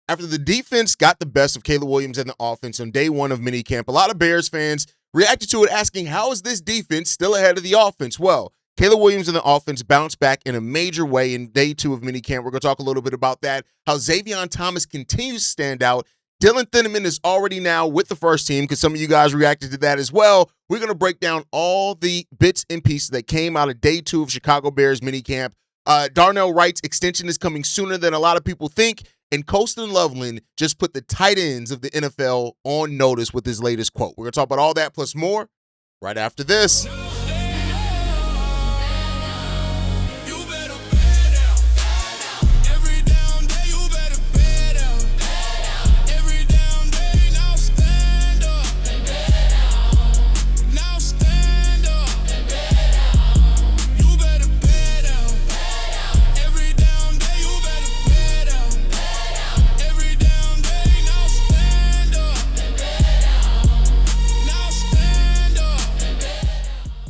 After the defense got the best of Caleb Williams and the offense on day one of minicamp, a lot of Bears fans reacted to it asking, how is this defense still ahead of the offense? Well, Caleb Williams and the offense bounced back in a major way in day two of minicamp. We're going to talk a little bit about that, how Zavion Thomas continues to stand out. Dillon Thieneman is already now with the first team because some of you guys reacted to that as well. We're going to break down all the bits and pieces that came out of day two of Chicago Bears minicamp. Darnell Wright's extension is coming sooner than a lot of people think, and Colston Loveland just put the tight ends of the NFL on notice with his latest quote. We're going to talk about all that plus more right after this.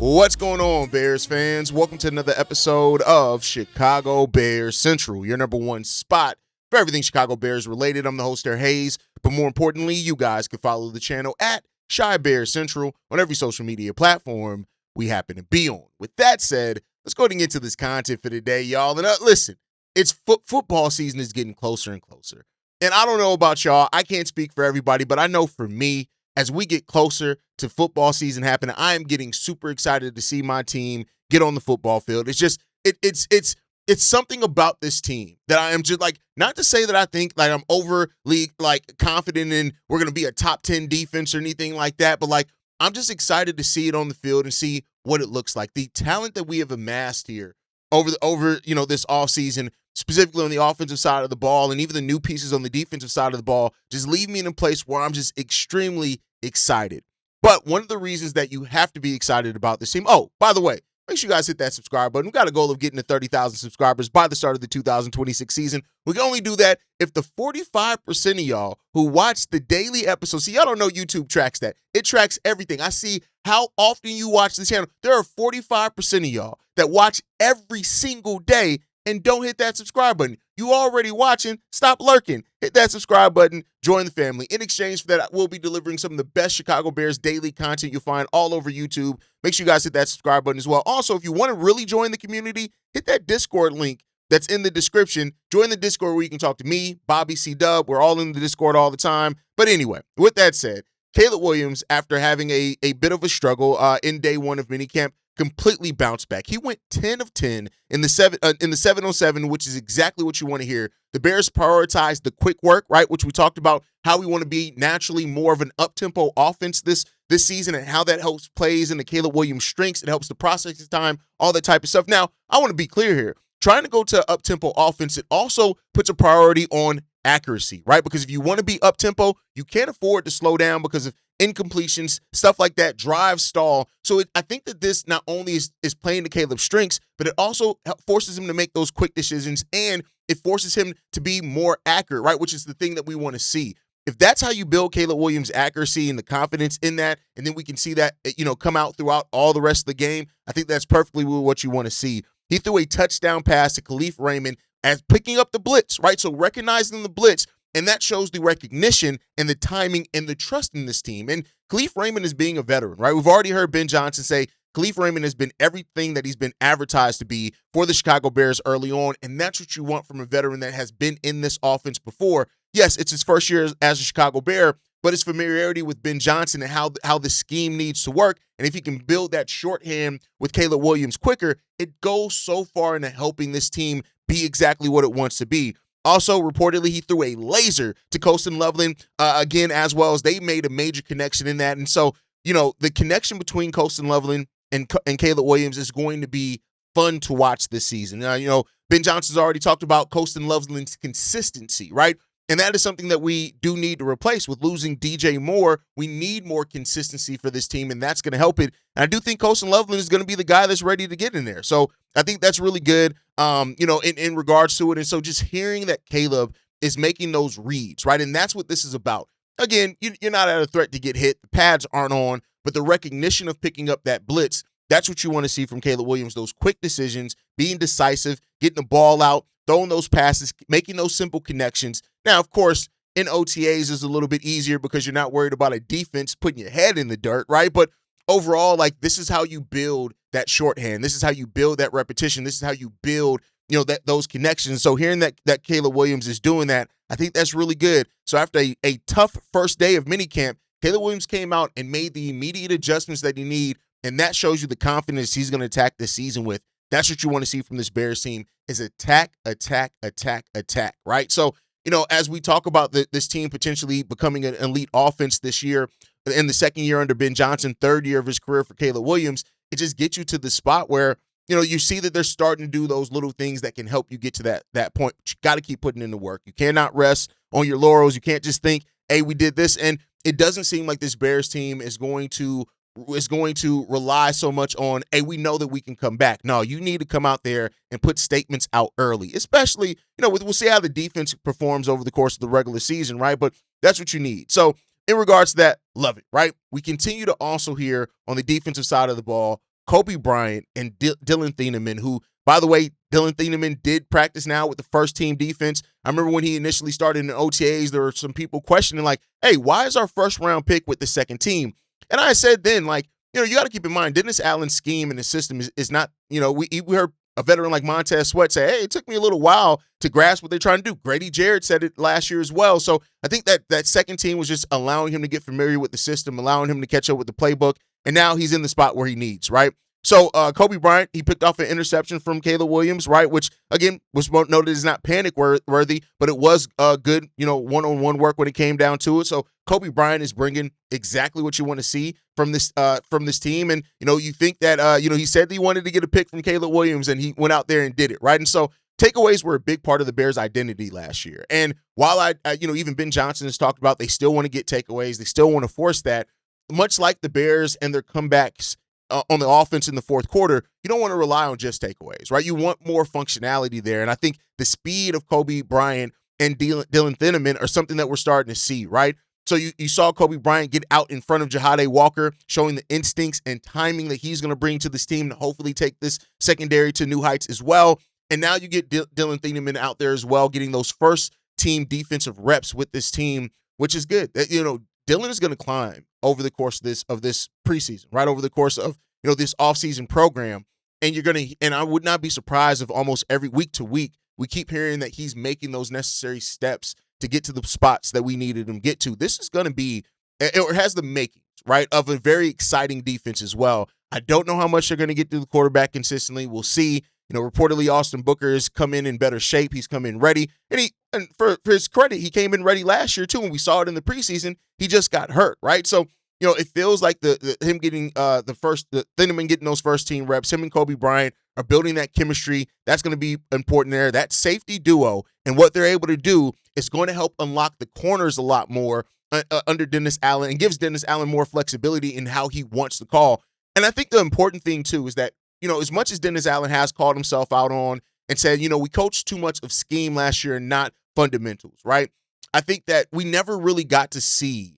What's going on, Bears fans? Welcome to another episode of Chicago Bears Central, your number one spot for everything Chicago Bears related. I'm the host there, Haize, but more importantly, you guys can follow the channel at Chi Bears Central on every social media platform we happen to be on. With that said, let's go ahead and get to this content for today, y'all. And listen, it's football season is getting closer and closer. And I don't know about y'all. I can't speak for everybody, but I know for me, as we get closer to football season happening, I am getting super excited to see my team get on the football field. It's just it's something about this team that I am just like, not to say that I think like I'm overly like confident in we're going to be a top 10 defense or anything like that, but like I'm just excited to see it on the field and see what it looks like. The talent that we have amassed here over this offseason, specifically on the offensive side of the ball, and even the new pieces on the defensive side of the ball, just leave me in a place where I'm just extremely excited. But one of the reasons that you have to be excited about this team, oh, by the way, make sure you guys hit that subscribe button. We've got a goal of getting to 30,000 subscribers by the start of the 2026 season. We can only do that if the 45% of y'all who watch the daily episodes, see, y'all don't know YouTube tracks that. It tracks everything. I see how often you watch the channel. There are 45% of y'all that watch every single day and don't hit that subscribe button. You already watching, stop lurking. Hit that subscribe button, join the family. In exchange for that, I will be delivering some of the best Chicago Bears daily content you'll find all over YouTube. Make sure you guys hit that subscribe button as well. Also, if you want to really join the community, hit that Discord link that's in the description. Join the Discord where you can talk to me, Bobby, C-Dub. We're all in the Discord all the time. But anyway, with that said, Caleb Williams, after having a bit of a struggle in day one of minicamp, completely bounced back. He went 10 of 10 in the 7-on-7, which is exactly what you want to hear. The Bears prioritized the quick work, right, which we talked about how we want to be naturally more of an up-tempo offense this season and how that helps plays into Caleb Williams' strengths. It helps the processing time, all that type of stuff. Now, I want to be clear here. Trying to go to up-tempo offense, it also puts a priority on accuracy, right? Because if you want to be up-tempo, you can't afford to slow down because of incompletions, stuff like that, drive, stall. So I think that this not only is playing to Caleb's strengths, but it also forces him to make those quick decisions, and it forces him to be more accurate, right? Which is the thing that we want to see. If that's how you build Caleb Williams' accuracy and the confidence in that, and then we can see that, come out throughout all the rest of the game, I think that's perfectly what you want to see. He threw a touchdown pass to Kalif Raymond as picking up the blitz, right? So recognizing the blitz, and that shows the recognition and the timing and the trust in this team. And Kalif Raymond is being a veteran, right? We've already heard Ben Johnson say Kalif Raymond has been everything that he's been advertised to be for the Chicago Bears early on, and that's what you want from a veteran that has been in this offense before. Yes, it's his first year as a Chicago Bear, but his familiarity with Ben Johnson and how the scheme needs to work, and if he can build that shorthand with Caleb Williams quicker, it goes so far into helping this team be exactly what it wants to be. Also, reportedly, he threw a laser to Colston Loveland again, as well as they made a major connection in that. And so, the connection between Colston Loveland and Caleb Williams is going to be fun to watch this season. Ben Johnson's already talked about Colston Loveland's consistency, right? And that is something that we do need to replace. With losing DJ Moore, we need more consistency for this team, and that's going to help it. And I do think Colston Loveland is going to be the guy that's ready to get in there. So I think that's really good, in regards to it. And so just hearing that Caleb is making those reads, right? And that's what this is about. Again, you're not at a threat to get hit. The pads aren't on, but the recognition of picking up that blitz, that's what you want to see from Caleb Williams, those quick decisions, being decisive, getting the ball out, throwing those passes, making those simple connections. Now, of course, in OTAs is a little bit easier because you're not worried about a defense putting your head in the dirt, right? But overall, like, this is how you build that shorthand. This is how you build that repetition. This is how you build, those connections. So hearing that Caleb Williams is doing that, I think that's really good. So after a tough first day of minicamp, Caleb Williams came out and made the immediate adjustments that you need, and that shows you the confidence he's going to attack this season with. That's what you want to see from this Bears team is attack, attack, attack, attack, right? So, as we talk about this team potentially becoming an elite offense this year, in the second year under Ben Johnson, third year of his career for Caleb Williams, it just gets you to the spot where, you see that they're starting to do those little things that can help you get to that point. But you got to keep putting in the work. You cannot rest on your laurels. You can't just think, hey, we did this. And it doesn't seem like this Bears team is going to rely so much on, hey, we know that we can come back. No, you need to come out there and put statements out early, especially, we'll see how the defense performs over the course of the regular season, right? But that's what you need. So in regards to that, love it, right? We continue to also hear on the defensive side of the ball, Coby Bryant and Dillon Thieneman, who, by the way, Dillon Thieneman did practice now with the first team defense. I remember when he initially started in the OTAs, there were some people questioning, like, hey, why is our first round pick with the second team? And I said then, like, you got to keep in mind, Dennis Allen's scheme and his system is not, we heard a veteran like Montez Sweat say, hey, it took me a little while to grasp what they're trying to do. Grady Jarrett said it last year as well. So I think that second team was just allowing him to get familiar with the system, allowing him to catch up with the playbook. And now he's in the spot where he needs, right? So Coby Bryant, he picked off an interception from Caleb Williams, right? Which, again, was noted as not panic worthy, but it was good, one-on-one work when it came down to it. So Coby Bryant is bringing exactly what you want to see from this team. And, you think that, he said he wanted to get a pick from Caleb Williams, and he went out there and did it, right? And so takeaways were a big part of the Bears' identity last year. And while even Ben Johnson has talked about they still want to get takeaways, they still want to force that, much like the Bears and their comebacks on the offense in the fourth quarter, you don't want to rely on just takeaways, right? You want more functionality there. And I think the speed of Coby Bryant and Dillon Thieneman are something that we're starting to see, right? So you saw Coby Bryant get out in front of Jahade Walker, showing the instincts and timing that he's going to bring to this team to hopefully take this secondary to new heights as well. And now you get Dillon Thieneman out there as well, getting those first team defensive reps with this team, which is good. Dillon is going to climb over the course of this preseason, right? Over the course of, this offseason program. And I would not be surprised if almost every week to week, we keep hearing that he's making those necessary steps to get to the spots that we needed him to get to. This is going to be, it has the makings, right, of a very exciting defense as well. I don't know how much they're going to get to the quarterback consistently. We'll see. Reportedly Austin Booker has come in better shape. He's come in ready. And for his credit, he came in ready last year too. When we saw it in the preseason, he just got hurt, right? So, it feels like him getting the Thieneman getting those first team reps, him and Coby Bryant are building that chemistry. That's going to be important there. That safety duo and what they're able to do is going to help unlock the corners a lot more under Dennis Allen and gives Dennis Allen more flexibility in how he wants to call. And I think the important thing too is that, as much as Dennis Allen has called himself out on and said, we coached too much of scheme last year and not fundamentals, right? I think that we never really got to see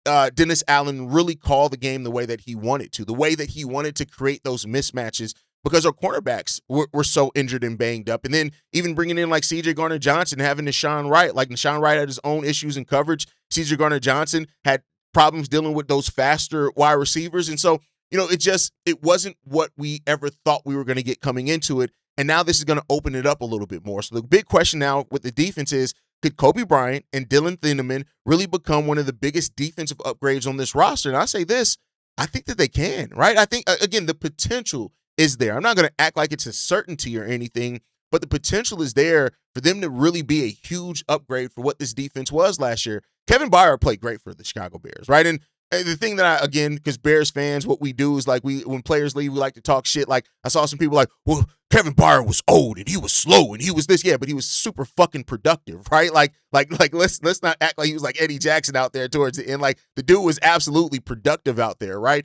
Dennis Allen really call the game the way that he wanted to, the way that he wanted to create those mismatches because our cornerbacks were so injured and banged up. And then even bringing in like C.J. Gardner-Johnson, having Nashawn Wright, like Nashawn Wright had his own issues in coverage. C.J. Gardner-Johnson had problems dealing with those faster wide receivers. And so, it wasn't what we ever thought we were going to get coming into it. And now this is going to open it up a little bit more. So the big question now with the defense is, could Coby Bryant and Dillon Thieneman really become one of the biggest defensive upgrades on this roster? And I say this, I think that they can, right? I think, again, the potential is there. I'm not going to act like it's a certainty or anything, but the potential is there for them to really be a huge upgrade for what this defense was last year. Kevin Byard played great for the Chicago Bears, right? And the thing that because Bears fans, what we do is like when players leave, we like to talk shit. Like I saw some people like, well, Kevin Byard was old and he was slow and he was this, yeah, but he was super fucking productive, right? Like let's not act like he was like Eddie Jackson out there towards the end. Like the dude was absolutely productive out there, right?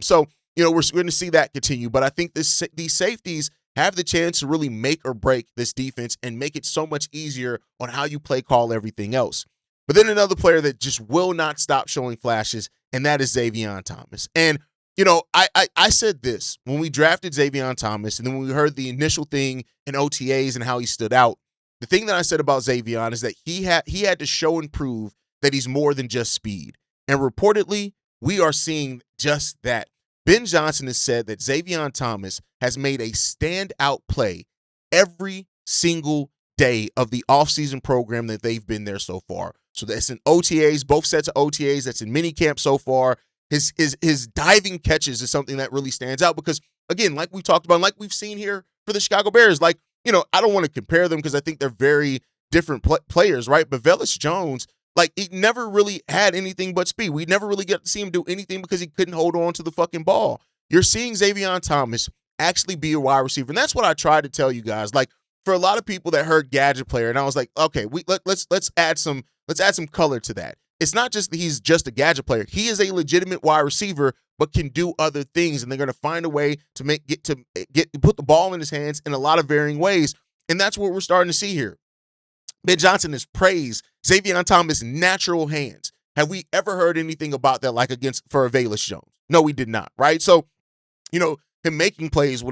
So we're going to see that continue, but I think these safeties have the chance to really make or break this defense and make it so much easier on how you play call everything else. But then another player that just will not stop showing flashes, and that is Zavion Thomas. And, I said this when we drafted Zavion Thomas, and then when we heard the initial thing in OTAs and how he stood out, The thing that I said about Zavion is that he had to show and prove that he's more than just speed. And reportedly, we are seeing just that. Ben Johnson has said that Zavion Thomas has made a standout play every single day of the offseason program that they've been there so far. So that's in OTAs, both sets of OTAs, that's in minicamp so far. His diving catches is something that really stands out because, again, like we talked about, like we've seen here for the Chicago Bears, like, I don't want to compare them because I think they're very different players, right? But Velus Jones, like, he never really had anything but speed. We never really get to see him do anything because he couldn't hold on to the fucking ball. You're seeing Zavion Thomas actually be a wide receiver. And that's what I tried to tell you guys. Like, for a lot of people that heard gadget player, and I was like, okay, let's add some color to that. It's not just that he's just a gadget player. He is a legitimate wide receiver, but can do other things, and they're going to find a way to put the ball in his hands in a lot of varying ways, and that's what we're starting to see here. Ben Johnson has praised Zavion Thomas' natural hands. Have we ever heard anything about that like for Velus Jones? No, we did not, right? So, him making plays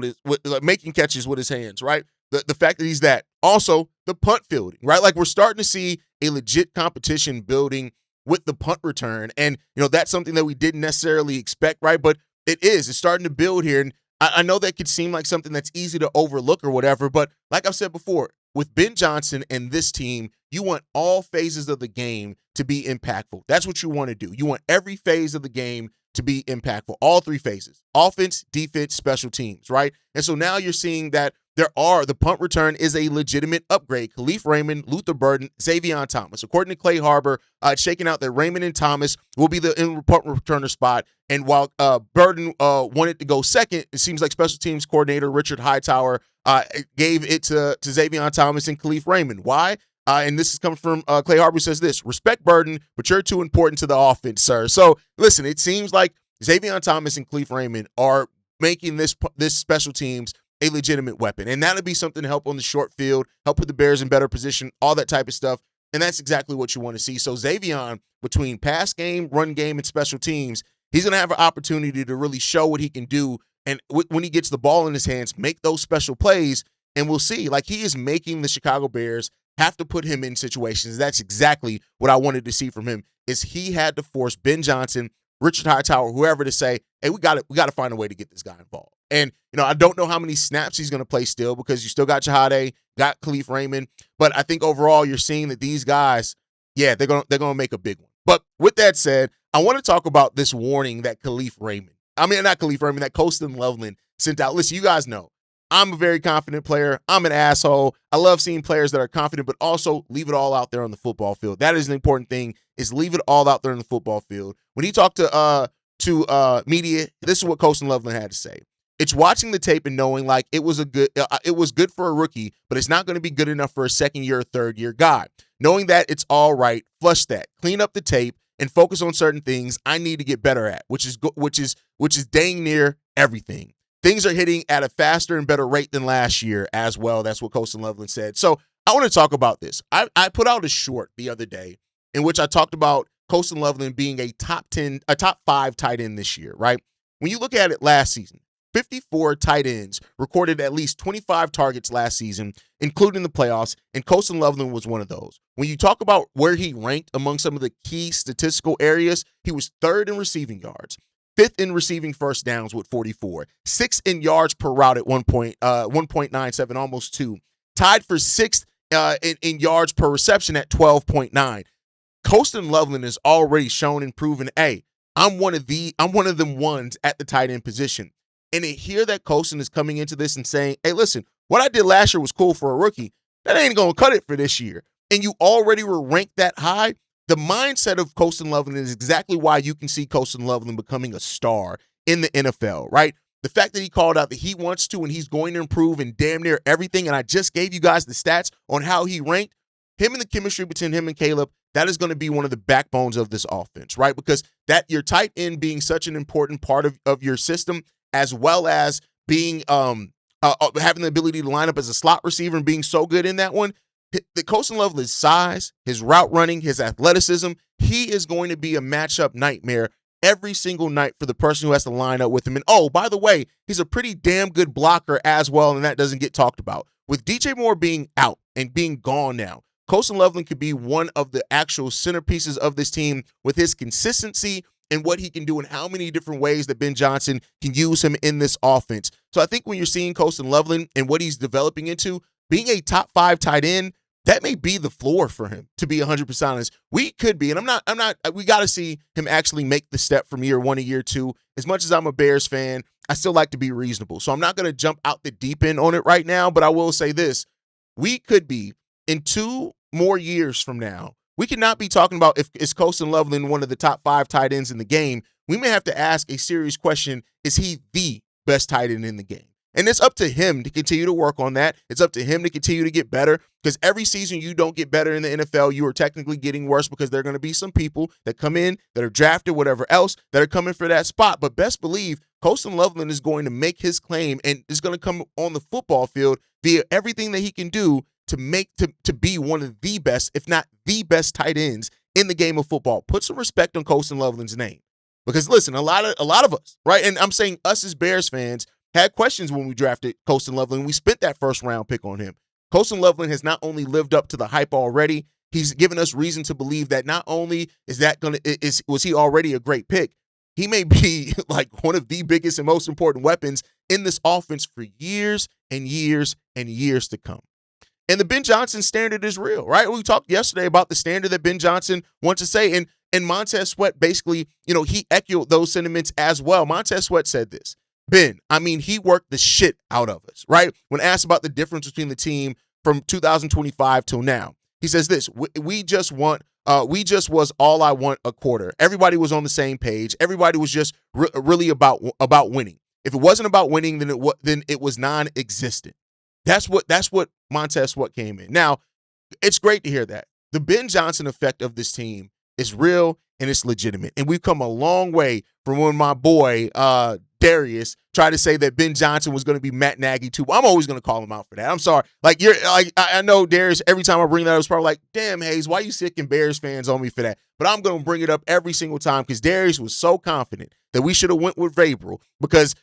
making catches with his hands, right? The fact that he's that. Also, the punt fielding, right? Like, we're starting to see a legit competition building with the punt return. And, that's something that we didn't necessarily expect, right? But it's starting to build here. And I know that could seem like something that's easy to overlook or whatever. But like I've said before, with Ben Johnson and this team, you want all phases of the game to be impactful. That's what you want to do. You want every phase of the game to be impactful. All three phases: offense, defense, special teams, right? And so now you're seeing that the punt return is a legitimate upgrade. Khalif Raymond, Luther Burden, Zavion Thomas. According to Clay Harbor, it's shaking out that Raymond and Thomas will be the punt returner spot. And while Burden wanted to go second, it seems like special teams coordinator Richard Hightower gave it to Zavion Thomas and Khalif Raymond. Why? And this is coming from Clay Harbor, says this: respect Burden, but you're too important to the offense, sir. So listen, it seems like Zavion Thomas and Khalif Raymond are making this special teams a legitimate weapon. And that'll be something to help on the short field, help put the Bears in better position, all that type of stuff. And that's exactly what you want to see. So Zavion, between pass game, run game, and special teams, he's going to have an opportunity to really show what he can do. And when he gets the ball in his hands, make those special plays. And we'll see. Like, he is making the Chicago Bears have to put him in situations. That's exactly what I wanted to see from him, is he had to force Ben Johnson, Richard Hightower, whoever, to say, hey, we got to find a way to get this guy involved. And, I don't know how many snaps he's going to play still, because you still got Jahade, got Khalif Raymond. But I think overall you're seeing that these guys, they're going to make a big one. But with that said, I want to talk about this warning that that Colston Loveland sent out. Listen, you guys know, I'm a very confident player. I'm an asshole. I love seeing players that are confident, but also leave it all out there on the football field. That is an important thing, is leave it all out there on the football field. When he talked to media, this is what Colston Loveland had to say. It's watching the tape and knowing, like, it was good for a rookie, but it's not going to be good enough for a second-year or third-year guy. Knowing that it's all right, flush that, clean up the tape, and focus on certain things I need to get better at, which is dang near everything. Things are hitting at a faster and better rate than last year as well. That's what Colston Loveland said. So I want to talk about this. I put out a short the other day in which I talked about Colston Loveland being a top 5 tight end this year, right? When you look at it last season, 54 tight ends recorded at least 25 targets last season, including the playoffs, and Colston Loveland was one of those. When you talk about where he ranked among some of the key statistical areas, he was 3rd in receiving yards, 5th in receiving first downs with 44, 6th in yards per route at 1.97, almost 2, tied for 6th in yards per reception at 12.9. Colston Loveland has already shown and proven, hey, I'm one of them ones at the tight end position. And to hear that Colston is coming into this and saying, hey, listen, what I did last year was cool for a rookie. That ain't going to cut it for this year. And you already were ranked that high. The mindset of Colston Loveland is exactly why you can see Colston Loveland becoming a star in the NFL, right? The fact that he called out that he wants to and he's going to improve in damn near everything, and I just gave you guys the stats on how he ranked, him and the chemistry between him and Caleb, that is going to be one of the backbones of this offense, right? Because that your tight end being such an important part of your system, as well as being having the ability to line up as a slot receiver and being so good in that one, the Colston Loveland's size, his route running, his athleticism, he is going to be a matchup nightmare every single night for the person who has to line up with him. And oh, by the way, he's a pretty damn good blocker as well, and that doesn't get talked about. With DJ Moore being out, and being gone now, Colston Loveland could be one of the actual centerpieces of this team with his consistency and what he can do and how many different ways that Ben Johnson can use him in this offense. So I think when you're seeing Colston Loveland and what he's developing into, being a top 5 tight end, that may be the floor for him, to be 100% honest. We could be, and we got to see him actually make the step from year 1 to year 2. As much as I'm a Bears fan, I still like to be reasonable. So I'm not going to jump out the deep end on it right now, but I will say this. We could be, in 2 more years from now, we cannot be talking about if is Colston Loveland one of the top 5 tight ends in the game. We may have to ask a serious question, is he the best tight end in the game? And it's up to him to continue to work on that. It's up to him to continue to get better, because every season you don't get better in the NFL, you are technically getting worse, because there are going to be some people that come in that are drafted, whatever else, that are coming for that spot. But best believe Colston Loveland is going to make his claim and is going to come on the football field via everything that he can do to be one of the best, if not the best tight ends in the game of football. Put some respect on Colston Loveland's name. Because listen, a lot of us, right? And I'm saying us as Bears fans had questions when we drafted Colston Loveland. We spent that first round pick on him. Colston Loveland has not only lived up to the hype already, he's given us reason to believe that not only was he already a great pick, he may be like one of the biggest and most important weapons in this offense for years and years and years to come. And the Ben Johnson standard is real, right? We talked yesterday about the standard that Ben Johnson wants to say, and Montez Sweat basically, he echoed those sentiments as well. Montez Sweat said this. Ben, he worked the shit out of us, right? When asked about the difference between the team from 2025 till now, he says this: we just was all I want a quarter. Everybody was on the same page. Everybody was just really about winning. If it wasn't about winning, then it was non-existent. That's what Montez Sweat came in. Now, it's great to hear that. The Ben Johnson effect of this team is real and it's legitimate. And we've come a long way from when my boy Darius tried to say that Ben Johnson was going to be Matt Nagy too. I'm always going to call him out for that. I'm sorry. I know Darius, every time I bring that up, it's probably like, damn, Haize, why you sicking Bears fans on me for that? But I'm going to bring it up every single time because Darius was so confident that we should have went with Vrabel because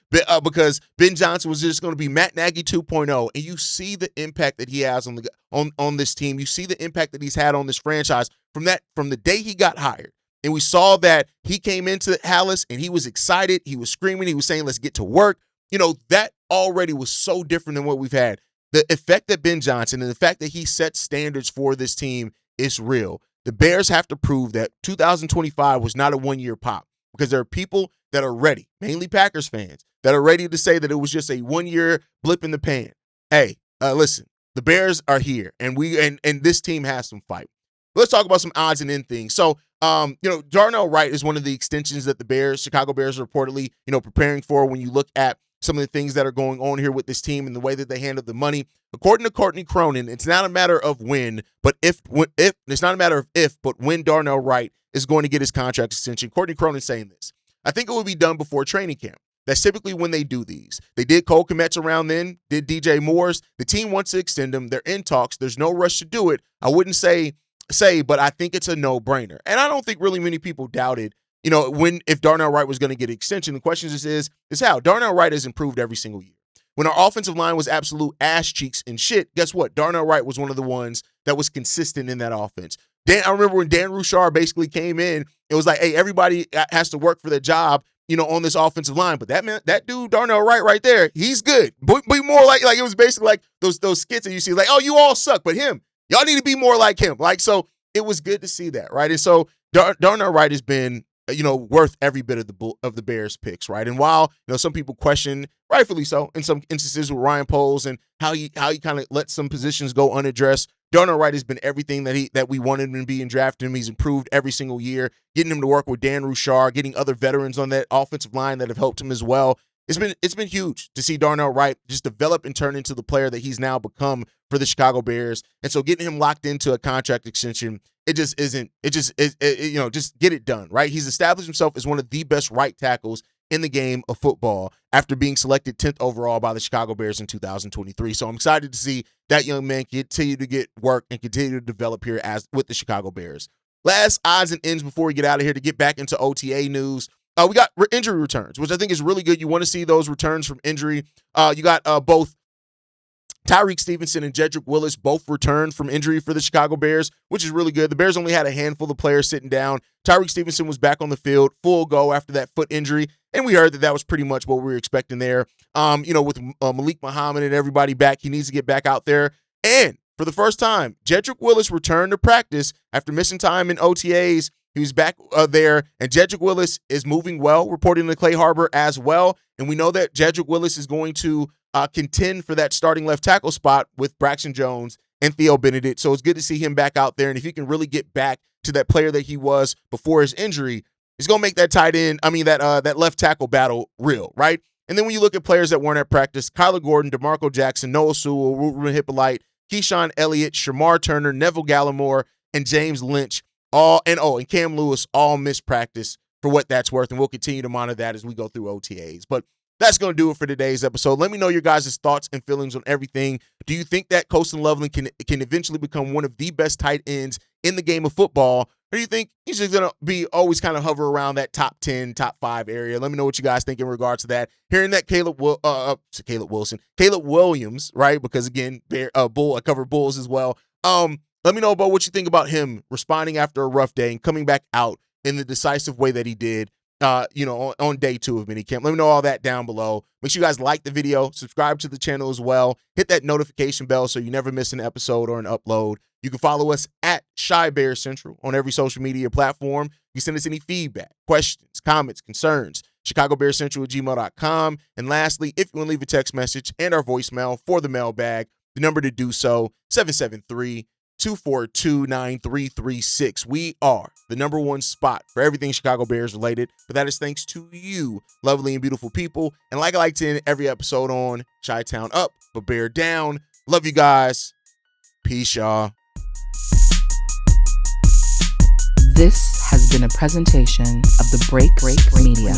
Ben Johnson was just going to be Matt Nagy 2.0. And you see the impact that he has on this team. You see the impact that he's had on this franchise from the day he got hired. And we saw that he came into Halas and he was excited. He was screaming. He was saying, let's get to work. That already was so different than what we've had. The effect that Ben Johnson and the fact that he set standards for this team is real. The Bears have to prove that 2025 was not a one-year pop because there are people that are ready, mainly Packers fans, that are ready to say that it was just a one-year blip in the pan. Hey, listen, the Bears are here and this team has some fight. Let's talk about some odds and end things. So, Darnell Wright is one of the extensions that the Chicago Bears are reportedly, preparing for when you look at some of the things that are going on here with this team and the way that they handle the money. According to Courtney Cronin, it's not a matter of when, but it's not a matter of if, but when Darnell Wright is going to get his contract extension. Courtney Cronin saying this: I think it will be done before training camp. That's typically when they do these. They did Cole Kmet's around then, did DJ Moore's. The team wants to extend them. They're in talks. There's no rush to do it. I wouldn't say, but I think it's a no-brainer. And I don't think really many people doubted, if Darnell Wright was going to get an extension. The question is how? Darnell Wright has improved every single year. When our offensive line was absolute ass cheeks and shit, guess what? Darnell Wright was one of the ones that was consistent in that offense. I remember when Dan Rouchar basically came in, it was like, hey, everybody has to work for their job, on this offensive line. But that dude, Darnell Wright right there, he's good. Be more like it was basically like those skits that you see, like, oh, you all suck, but him. Y'all need to be more like him. So it was good to see that, right? And so Darnell Wright has been, worth every bit of the Bears picks, right? And while, some people question, rightfully so, in some instances with Ryan Poles and how he kind of let some positions go unaddressed, Darnell Wright has been everything that we wanted him to be in drafting him. He's improved every single year, getting him to work with Dan Rouchar, getting other veterans on that offensive line that have helped him as well. It's been huge to see Darnell Wright just develop and turn into the player that he's now become for the Chicago Bears. And so getting him locked into a contract extension, just get it done, right? He's established himself as one of the best right tackles in the game of football after being selected 10th overall by the Chicago Bears in 2023. So I'm excited to see that young man continue to get work and continue to develop here with the Chicago Bears. Last odds and ends before we get out of here to get back into OTA news. We got injury returns, which I think is really good. You want to see those returns from injury. You got both Tyrique Stevenson and Jedrick Willis both returned from injury for the Chicago Bears, which is really good. The Bears only had a handful of players sitting down. Tyrique Stevenson was back on the field, full go after that foot injury, and we heard that was pretty much what we were expecting there. With Malik Muhammad and everybody back, he needs to get back out there. And for the first time, Jedrick Willis returned to practice after missing time in OTAs. He was back there, and Jedrick Willis is moving well, reporting to Clay Harbor as well. And we know that Jedrick Willis is going to contend for that starting left tackle spot with Braxton Jones and Theo Benedict. So it's good to see him back out there. And if he can really get back to that player that he was before his injury, it's going to make that that left tackle battle real, right? And then when you look at players that weren't at practice, Kyler Gordon, DeMarco Jackson, Noah Sewell, Ruben Hippolyte, Keyshawn Elliott, Shamar Turner, Neville Gallimore, and James Lynch, and Cam Lewis all missed practice for what that's worth. And we'll continue to monitor that as we go through OTAs. But that's going to do it for today's episode. Let me know your guys' thoughts and feelings on everything. Do you think that Colston Loveland can eventually become one of the best tight ends in the game of football? Or do you think he's just going to be always kind of hover around that top 10, top 5 area? Let me know what you guys think in regards to that. Hearing that Caleb Williams, right? Because again, I cover Bulls as well. Let me know about what you think about him responding after a rough day and coming back out in the decisive way that he did, on day 2 of minicamp. Let me know all that down below. Make sure you guys like the video, subscribe to the channel as well. Hit that notification bell so you never miss an episode or an upload. You can follow us at Shy Bear Central on every social media platform. You can send us any feedback, questions, comments, concerns, chicagobearcentral@gmail.com. And lastly, if you want to leave a text message and our voicemail for the mailbag, the number to do so, 773-242-9336. We are the #1 spot for everything Chicago Bears related, but that is thanks to you, lovely and beautiful people. And like I like to end every episode on, Chi-Town up, but Bear down. Love you guys. Peace, y'all. This has been a presentation of the Break Media.